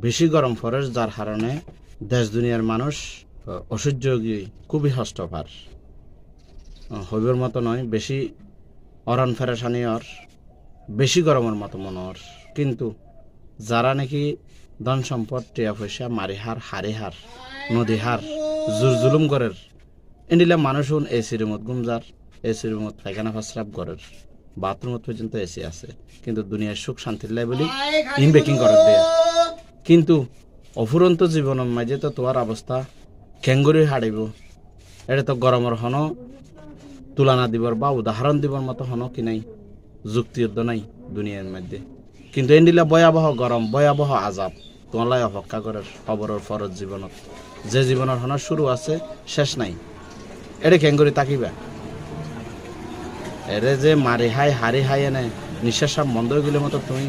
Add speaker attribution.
Speaker 1: বেশি গরম পড়ে, যার কারণে দেশ দুনিয়ার মানুষ অসহ্য খুবই হস্তভার হইবার মতো নয়। বেশি অরান ফেরাসানি ওর, বেশি গরমের মতো মনে ওর। কিন্তু যারা নাকি ধন সম্পদ টিয়া পয়সা মারিহার হারিহার নদীহার জুর জুলুম করের এন্ডিলা মানুষ এসি রুমত গুমজার, এসি রুমত পায়খানা ফাসরাপ করের, বাথরুমত পর্যন্ত এসি আছে, কিন্তু দুনিয়ার সুখ শান্তির লাই বলি ইনবেকিং করে দেয়। কিন্তু অফুরন্ত জীবনের মাঝে তো তোমার অবস্থা খেঙ্গুরি হারিব, এটা তো গরমের হন তুলনা দিবর বা উদাহরণ দিবর মতো হন কি নাই, যুক্তিযুদ্ধ নাই দুনিয়ার মধ্যে। কিন্তু এন্ডিলা ভয়াবহ গরম, ভয়াবহ আজাব তোমালাই অপেক্ষা করে খবরের ফরজ জীবনত, যে জীবনের হন শুরু আছে শেষ নাই। এটা খেঙ্গুরি তাকিবা, এরে যে মারি হাই হারি হাই এনে নিঃশ্বাস বন্ধ হয়ে গেলে মতো তুমি